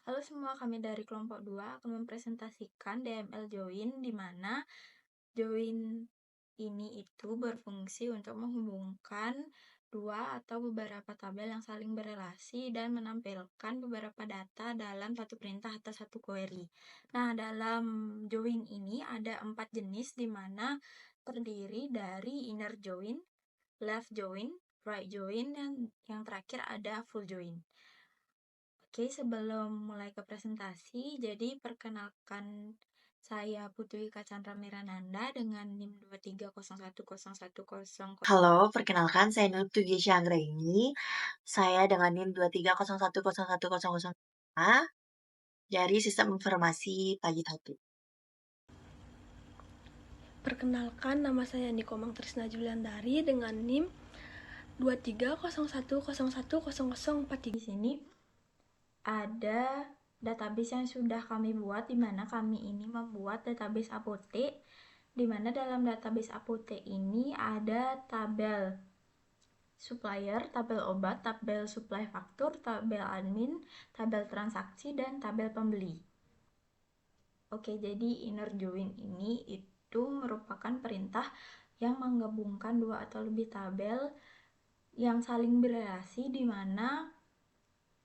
Halo semua, kami dari kelompok 2 akan mempresentasikan DML join, di mana join ini itu berfungsi untuk menghubungkan dua atau beberapa tabel yang saling berelasi dan menampilkan beberapa data dalam satu perintah atau satu query. Nah, dalam join ini ada 4 jenis, di mana terdiri dari inner join, left join, right join, dan yang terakhir ada full join. Oke, sebelum mulai ke presentasi, jadi perkenalkan, saya Putri Kacandra Mirananda dengan NIM 2301010. Halo, perkenalkan saya Nur Tugesya Anggraini. Saya dengan NIM 230101005 dari Sistem Informasi Pagi Tatu. Perkenalkan, nama saya Nikomang Trisna Juliandari dengan NIM 23010101043. Di sini ada database yang sudah kami buat, di mana kami ini membuat database apotek, di mana dalam database apotek ini ada tabel supplier, tabel obat, tabel supply faktur, tabel admin, tabel transaksi, dan tabel pembeli. Oke, jadi inner join ini itu merupakan perintah yang menggabungkan dua atau lebih tabel yang saling berrelasi, di mana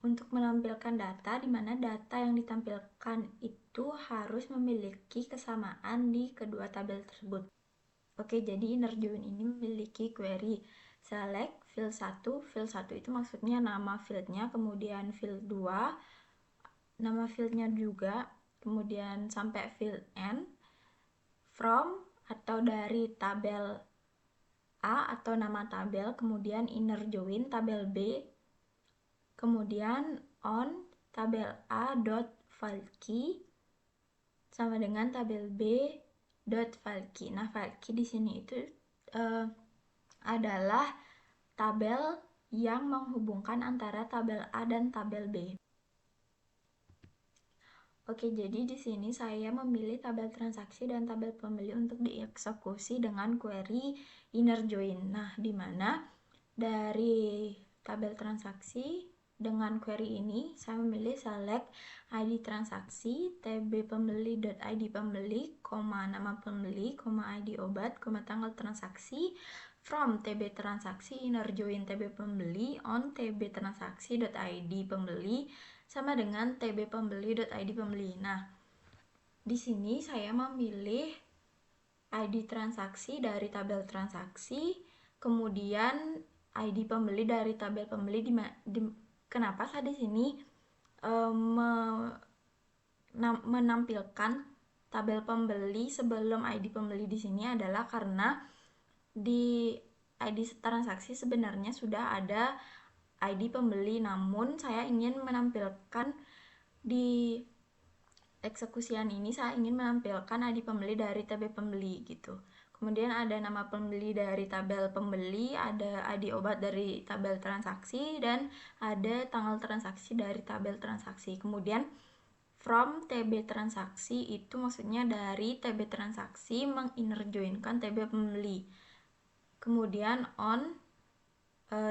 untuk menampilkan data, di mana data yang ditampilkan itu harus memiliki kesamaan di kedua tabel tersebut. Oke, jadi inner join ini memiliki query select field 1. Field 1 itu maksudnya nama fieldnya, kemudian field 2 nama fieldnya juga, kemudian sampai field n, from atau dari tabel A atau nama tabel, kemudian inner join tabel B, kemudian on tabel A dot file key sama dengan tabel B dot file key. Nah, file key di sini itu adalah tabel yang menghubungkan antara tabel A dan tabel B. Oke, jadi di sini saya memilih tabel transaksi dan tabel pembeli untuk dieksekusi dengan query inner join. Nah, di mana dari tabel transaksi dengan query ini saya memilih select ID transaksi, tb pembeli.id pembeli, nama pembeli, ID obat, tanggal transaksi, from tb transaksi inner join tb pembeli on tb transaksi.id pembeli sama dengan tb pembeli.id pembeli. Nah, di sini saya memilih ID transaksi dari tabel transaksi, kemudian ID pembeli dari tabel pembeli. Kenapa saya di sini menampilkan tabel pembeli sebelum ID pembeli di sini adalah karena di ID transaksi sebenarnya sudah ada ID pembeli, namun saya ingin menampilkan di eksekusian ini, saya ingin menampilkan ID pembeli dari tabel pembeli gitu. Kemudian ada nama pembeli dari tabel pembeli, ada ID obat dari tabel transaksi, dan ada tanggal transaksi dari tabel transaksi. Kemudian from TB transaksi itu maksudnya dari TB transaksi menginner joinkan TB pembeli. Kemudian on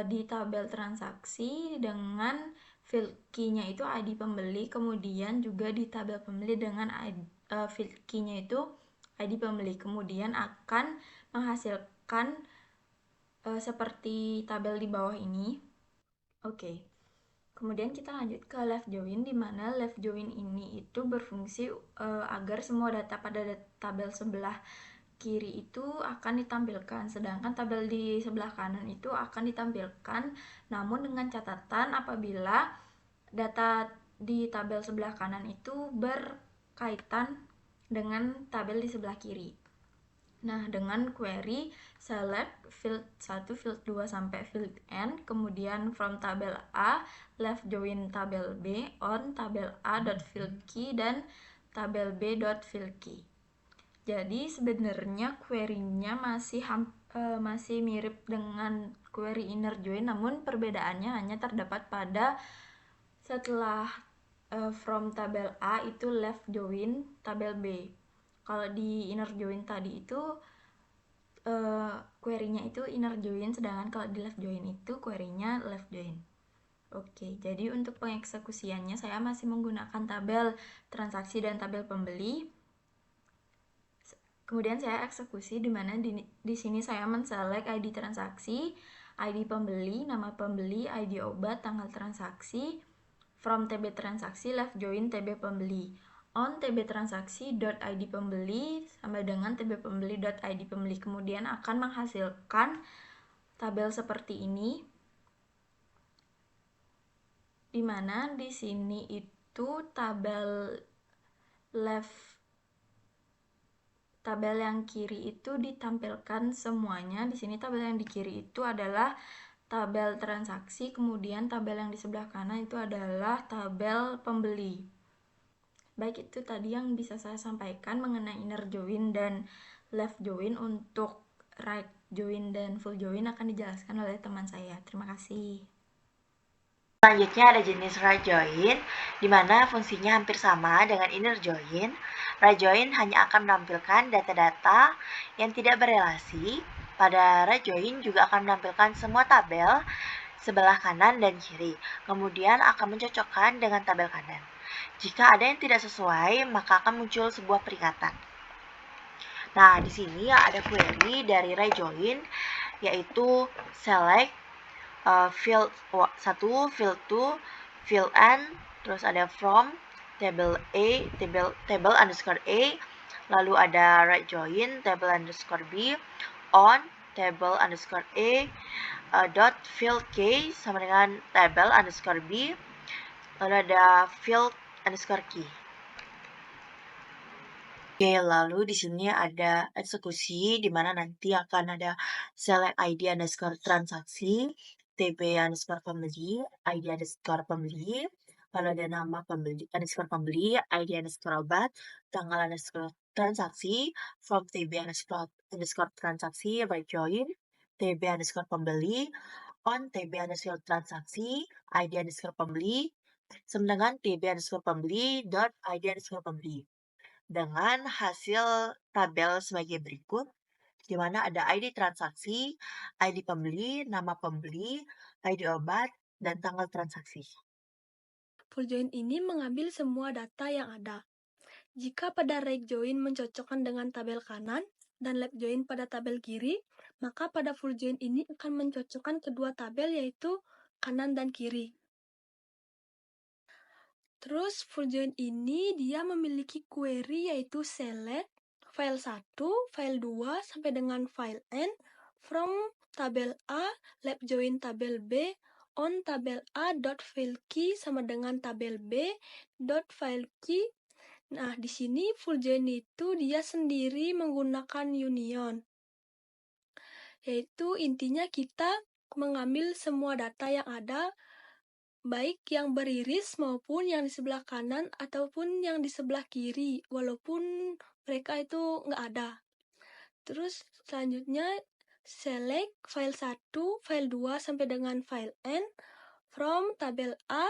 di tabel transaksi dengan field key-nya itu ID pembeli, kemudian juga di tabel pembeli dengan field key-nya itu ID pembeli, kemudian akan menghasilkan seperti tabel di bawah ini. Oke. Kemudian kita lanjut ke left join, di mana left join ini itu berfungsi agar semua data pada tabel sebelah kiri itu akan ditampilkan, sedangkan tabel di sebelah kanan itu akan ditampilkan, namun dengan catatan apabila data di tabel sebelah kanan itu berkaitan dengan tabel di sebelah kiri. Nah, dengan query select field 1, field 2 sampai field n, kemudian from tabel A left join tabel B on tabel A dot field key dan tabel B dot field key. Jadi sebenarnya query-nya masih mirip dengan query inner join, namun perbedaannya hanya terdapat pada setelah from tabel A itu left join tabel B. Kalau di inner join tadi itu query-nya itu inner join, sedangkan kalau di left join itu query-nya left join. Oke, jadi untuk pengeksekusiannya saya masih menggunakan tabel transaksi dan tabel pembeli. Kemudian saya eksekusi di mana di sini saya menselect ID transaksi, ID pembeli, nama pembeli, ID obat, tanggal transaksi, from TB transaksi left join TB pembeli. On TB transaksi .id pembeli sama dengan TB pembeli .id pembeli. Kemudian akan menghasilkan tabel seperti ini, di mana di sini itu tabel yang kiri itu ditampilkan semuanya. Di sini tabel yang di kiri itu adalah tabel transaksi, kemudian tabel yang di sebelah kanan itu adalah tabel pembeli. Baik, itu tadi yang bisa saya sampaikan mengenai inner join dan left join. Untuk right join dan full join akan dijelaskan oleh teman saya. Terima kasih. Selanjutnya ada jenis right join, di mana fungsinya hampir sama dengan inner join. Right join hanya akan menampilkan data-data yang tidak berelasi. Pada right join juga akan menampilkan semua tabel sebelah kanan dan kiri, kemudian akan mencocokkan dengan tabel kanan. Jika ada yang tidak sesuai, maka akan muncul sebuah peringatan. Nah, di sini ada query dari right join, yaitu select field 1, field 2, field n, terus ada from, table A, table underscore A, lalu ada right join, table underscore B, on, table underscore A, dot field K sama dengan table underscore B, lalu ada field underscore key. Oke, lalu di sini ada eksekusi, di mana nanti akan ada select ID underscore transaksi, TB underscore pembeli, ID underscore pembeli, lalu ada nama pembeli underscore pembeli, ID underscore obat, tanggal underscore transaksi, from TB underscore transaksi, right join, TB underscore pembeli, on TB underscore transaksi, ID underscore pembeli, sama dengan TB underscore pembeli, dot ID underscore pembeli. Dengan hasil tabel sebagai berikut, di mana ada ID transaksi, ID pembeli, nama pembeli, ID obat, dan tanggal transaksi. Full join ini mengambil semua data yang ada. Jika pada right join mencocokkan dengan tabel kanan dan left join pada tabel kiri, maka pada full join ini akan mencocokkan kedua tabel yaitu kanan dan kiri. Terus full join ini dia memiliki query yaitu select file 1, file 2 sampai dengan file n from tabel A, left join tabel B, on tabel A dot file key sama dengan tabel B dot file key. Nah, di sini full join itu dia sendiri menggunakan union. Yaitu intinya kita mengambil semua data yang ada, baik yang beriris maupun yang di sebelah kanan ataupun yang di sebelah kiri, walaupun mereka itu nggak ada. Terus selanjutnya select file 1, file 2 sampai dengan file n from tabel A,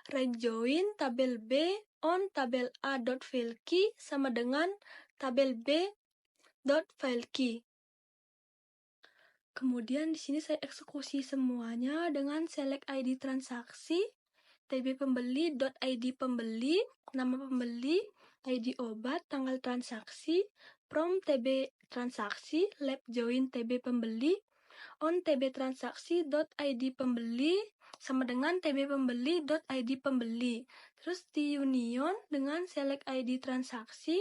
right join tabel B on tabel A dot file key sama dengan tabel B dot file key. Kemudian di sini saya eksekusi semuanya dengan select ID transaksi, TB pembeli, .id pembeli, nama pembeli, ID obat, tanggal transaksi, from TB transaksi, left join TB pembeli, on TB transaksi, .id pembeli, sama dengan TB pembeli, .id pembeli. Terus di union dengan select ID transaksi,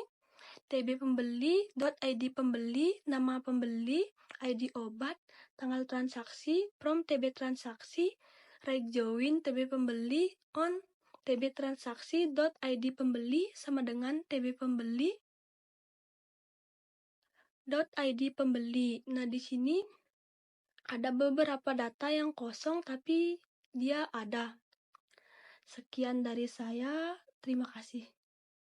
TB pembeli, .id pembeli, nama pembeli, ID obat, tanggal transaksi, from TB transaksi, right join TB pembeli, on TB transaksi, .id pembeli sama dengan TB pembeli, .id pembeli. Nah, di sini ada beberapa data yang kosong tapi dia ada. Sekian dari saya, terima kasih.